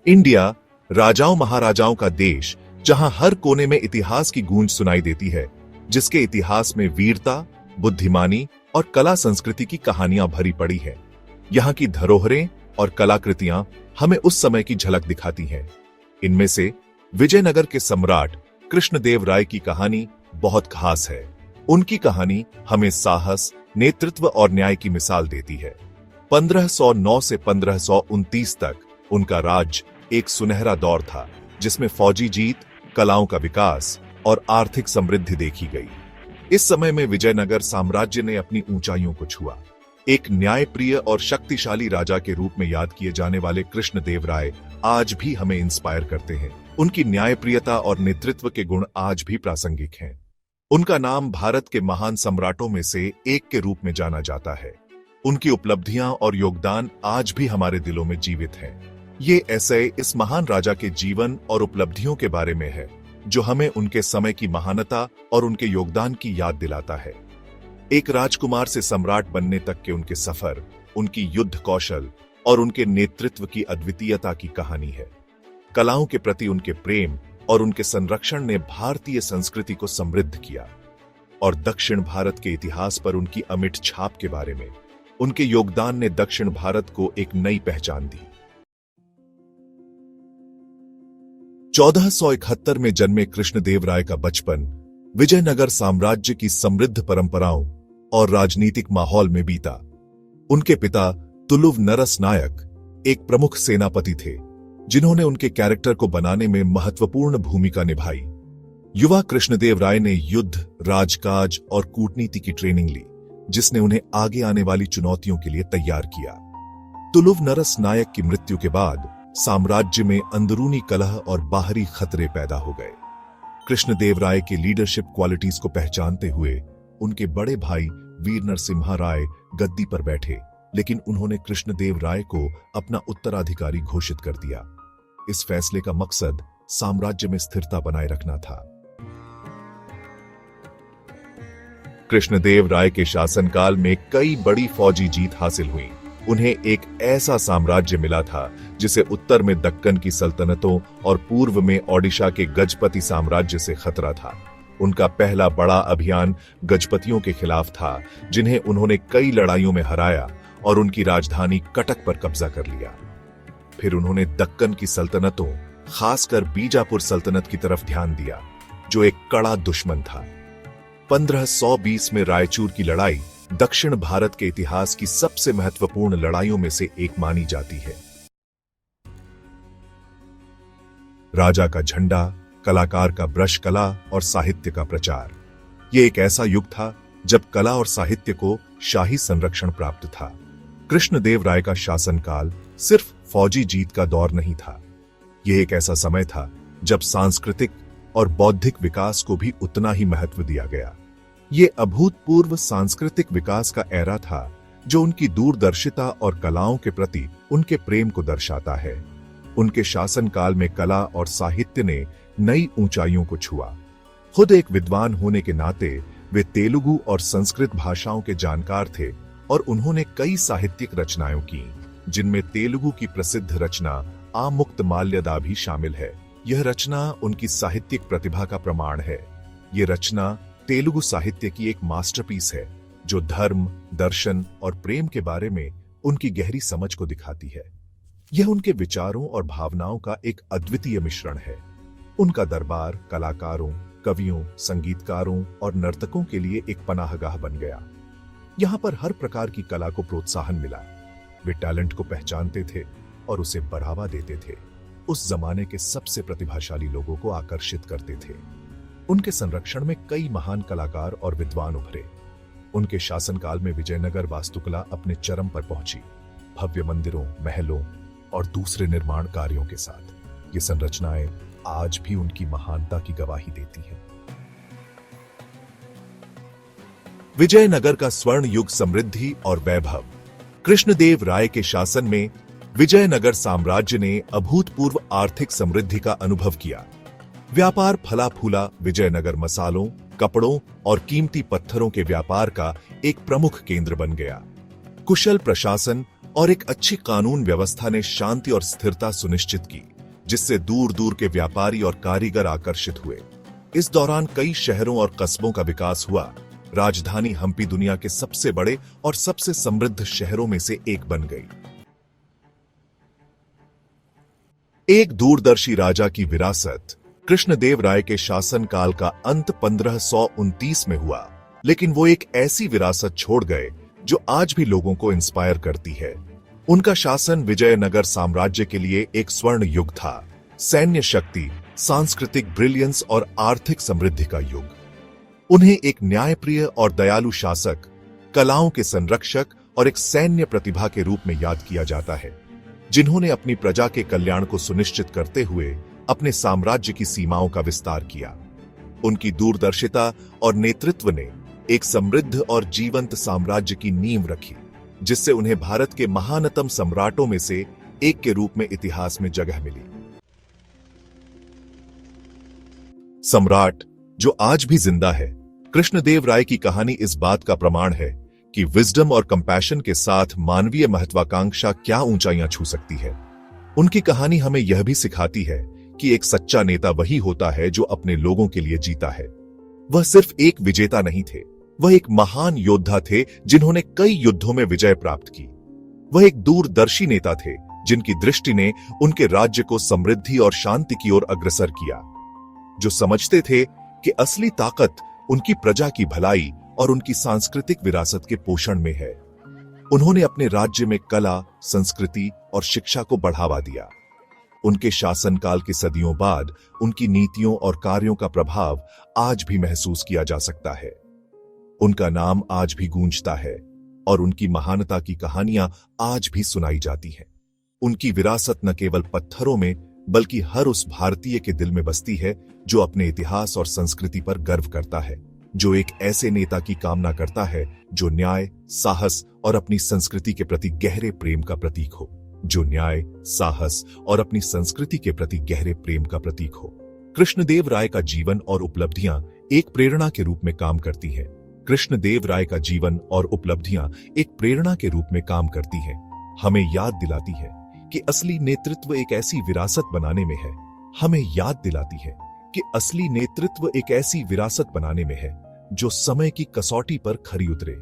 India राजाओं महाराजाओं का देश, जहां हर कोने में इतिहास की गूंज सुनाई देती है, जिसके इतिहास में वीरता, बुद्धिमानी और कला संस्कृति की कहानियां भरी पड़ी है। यहाँ की धरोहरें और कलाकृतियां हमें उस समय की झलक दिखाती हैं। इनमें से विजयनगर के सम्राट कृष्णदेव राय की कहानी बहुत खास है। उनकी कहानी हमें साहस, नेतृत्व और न्याय की मिसाल देती है। 1509 से 1529 तक उनका राज्य एक सुनहरा दौर था, जिसमें फौजी जीत, कलाओं का विकास और आर्थिक समृद्धि देखी गई। इस समय में विजयनगर साम्राज्य ने अपनी ऊंचाइयों को छुआ। एक न्यायप्रिय और शक्तिशाली राजा के रूप में याद किए जाने वाले कृष्णदेव राय आज भी हमें इंस्पायर करते हैं। उनकी न्यायप्रियता और नेतृत्व के गुण आज भी प्रासंगिक हैं। उनका नाम भारत के महान सम्राटों में से एक के रूप में जाना जाता है। उनकी उपलब्धियां और योगदान आज भी हमारे दिलों में जीवित हैं। ये एसे इस महान राजा के जीवन और उपलब्धियों के बारे में है, जो हमें उनके समय की महानता और उनके योगदान की याद दिलाता है। एक राजकुमार से सम्राट बनने तक के उनके सफर, उनकी युद्ध कौशल और उनके नेतृत्व की अद्वितीयता की कहानी है। कलाओं के प्रति उनके प्रेम और उनके संरक्षण ने भारतीय संस्कृति को समृद्ध किया, और दक्षिण भारत के इतिहास पर उनकी अमिट छाप के बारे में उनके योगदान ने दक्षिण भारत को एक नई पहचान दी। 1471 में जन्मे कृष्णदेव राय का बचपन विजयनगर साम्राज्य की समृद्ध परंपराओं और राजनीतिक माहौल में बीता। उनके पिता तुलुव नरस नायक एक प्रमुख सेनापति थे, जिन्होंने उनके कैरेक्टर को बनाने में महत्वपूर्ण भूमिका निभाई। युवा कृष्णदेव राय ने युद्ध, राजकाज और कूटनीति की ट्रेनिंग ली, जिसने उन्हें आगे आने वाली चुनौतियों के लिए तैयार किया। तुलुव नरस नायक की मृत्यु के बाद साम्राज्य में अंदरूनी कलह और बाहरी खतरे पैदा हो गए। कृष्णदेव राय के लीडरशिप क्वालिटीज को पहचानते हुए उनके बड़े भाई वीर नरसिम्हा राय गद्दी पर बैठे, लेकिन उन्होंने कृष्णदेव राय को अपना उत्तराधिकारी घोषित कर दिया। इस फैसले का मकसद साम्राज्य में स्थिरता बनाए रखना था। कृष्णदेव राय के शासनकाल में कई बड़ी फौजी जीत हासिल हुई। उन्हें एक ऐसा साम्राज्य मिला था जिसे उत्तर में दक्कन की सल्तनतों और पूर्व में ओडिशा के गजपति साम्राज्य से खतरा था। उनका पहला बड़ा अभियान गजपतियों के खिलाफ था, जिन्हें उन्होंने कई लड़ाइयों में हराया और उनकी राजधानी कटक पर कब्जा कर लिया। फिर उन्होंने दक्कन की सल्तनतों, खासकर बीजापुर सल्तनत की तरफ ध्यान दिया, जो एक कड़ा दुश्मन था। 1520 में रायचूर की लड़ाई दक्षिण भारत के इतिहास की सबसे महत्वपूर्ण लड़ाइयों में से एक मानी जाती है। राजा का झंडा, कलाकार का ब्रश कला और साहित्य का प्रचार। यह एक ऐसा युग था जब कला और साहित्य को शाही संरक्षण प्राप्त था। कृष्णदेव राय का शासनकाल सिर्फ फौजी जीत का दौर नहीं था। यह एक ऐसा समय था जब सांस्कृतिक और बौद्धिक विकास को भी उतना ही महत्व दिया गया। ये अभूतपूर्व सांस्कृतिक विकास का एरा था, जो उनकी दूरदर्शिता और कलाओं के प्रति उनके प्रेम को दर्शाता है। उनके शासनकाल में कला और साहित्य ने नई ऊंचाइयों को छुआ। खुद एक विद्वान होने के नाते वे तेलुगु और संस्कृत भाषाओं के जानकार थे, और उन्होंने कई साहित्यिक रचनाएं की, जिनमें तेलुगु की प्रसिद्ध रचना आमुक्तमाल्यदा भी शामिल है। यह रचना उनकी साहित्यिक प्रतिभा का प्रमाण है। यह रचना तेलुगु साहित्य की एक मास्टरपीस है, जो धर्म, दर्शन और प्रेम के बारे में उनकी गहरी समझ को दिखाती है। यह उनके विचारों और भावनाओं का एक अद्वितीय मिश्रण है। उनका दरबार कलाकारों, कवियों, संगीतकारों और नर्तकों के लिए एक पनाहगाह बन गया। यहाँ पर हर प्रकार की कला को प्रोत्साहन मिला। वे टैलेंट को पहचानते थे और उसे बढ़ावा देते थे। उस जमाने के सबसे प्रतिभाशाली लोगों को आकर्षित करते थे। उनके संरक्षण में कई महान कलाकार और विद्वान उभरे। उनके शासनकाल में विजयनगर वास्तुकला अपने चरम पर पहुंची, भव्य मंदिरों, महलों और दूसरे निर्माण कार्यों के साथ। ये संरचनाएं आज भी उनकी महानता की गवाही देती हैं। विजयनगर का स्वर्ण युग, समृद्धि और वैभव। कृष्णदेव राय के शासन में विजयनगर साम्राज्य ने अभूतपूर्व आर्थिक समृद्धि का अनुभव किया। व्यापार फला फूला। विजयनगर मसालों, कपड़ों और कीमती पत्थरों के व्यापार का एक प्रमुख केंद्र बन गया। कुशल प्रशासन और एक अच्छी कानून व्यवस्था ने शांति और स्थिरता सुनिश्चित की, जिससे दूर दूर के व्यापारी और कारीगर आकर्षित हुए। इस दौरान कई शहरों और कस्बों का विकास हुआ। राजधानी हम्पी दुनिया के सबसे बड़े और सबसे समृद्ध शहरों में से एक बन गई। एक दूरदर्शी राजा की विरासत। कृष्णदेव राय के शासनकाल का अंत 1529 में हुआ, लेकिन वो एक ऐसी विरासत छोड़ गए जो आज भी लोगों को इंस्पायर करती है। उनका शासन विजयनगर साम्राज्य के लिए एक स्वर्ण युग था। सैन्य शक्ति, सांस्कृतिक ब्रिलियंस और आर्थिक समृद्धि का युग। उन्हें एक न्यायप्रिय और दयालु शासक, कलाओं के संरक्षक और एक सैन्य प्रतिभा के रूप में याद किया जाता है, जिन्होंने अपनी प्रजा के कल्याण को सुनिश्चित करते हुए अपने साम्राज्य की सीमाओं का विस्तार किया। उनकी दूरदर्शिता और नेतृत्व ने एक समृद्ध और जीवंत साम्राज्य की नींव रखी, जिससे उन्हें भारत के महानतम सम्राटों में से एक के रूप में इतिहास में जगह मिली। सम्राट जो आज भी जिंदा है। कृष्णदेव राय की कहानी इस बात का प्रमाण है कि विजडम और कंपैशन के साथ मानवीय महत्वाकांक्षा क्या ऊंचाइयां छू सकती है। उनकी कहानी हमें यह भी सिखाती है कि एक सच्चा नेता वही होता है जो अपने लोगों के लिए जीता है। वह सिर्फ एक विजेता नहीं थे, वह एक महान योद्धा थे जिन्होंने कई युद्धों में विजय प्राप्त की। वह एक दूरदर्शी नेता थे जिनकी दृष्टि ने उनके राज्य को समृद्धि और शांति की ओर अग्रसर किया, जो समझते थे कि असली ताकत उनकी प्रजा की भलाई और उनकी सांस्कृतिक विरासत के पोषण में है। उन्होंने अपने राज्य में कला, संस्कृति और शिक्षा को बढ़ावा दिया। उनके शासनकाल के सदियों बाद उनकी नीतियों और कार्यों का प्रभाव आज भी महसूस किया जा सकता है। उनका नाम आज भी गूंजता है और उनकी महानता की कहानियां आज भी सुनाई जाती हैं। उनकी विरासत न केवल पत्थरों में बल्कि हर उस भारतीय के दिल में बसती है जो अपने इतिहास और संस्कृति पर गर्व करता है, जो एक ऐसे नेता की कामना करता है जो न्याय, साहस और अपनी संस्कृति के प्रति गहरे प्रेम का प्रतीक हो, जो न्याय, साहस और अपनी संस्कृति के प्रति गहरे प्रेम का प्रतीक हो। कृष्णदेव राय का जीवन और उपलब्धियां एक प्रेरणा के रूप में काम करती हैं। कृष्णदेव राय का जीवन और उपलब्धियां एक प्रेरणा के रूप में काम करती हैं, हमें याद दिलाती है कि असली नेतृत्व एक ऐसी विरासत बनाने में है। हमें याद दिलाती है कि असली नेतृत्व एक ऐसी विरासत बनाने में है जो समय की कसौटी पर खरी उतरे,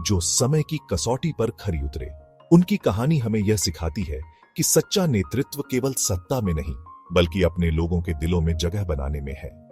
जो समय की कसौटी पर खरी उतरे। उनकी कहानी हमें यह सिखाती है कि सच्चा नेतृत्व केवल सत्ता में नहीं बल्कि अपने लोगों के दिलों में जगह बनाने में है।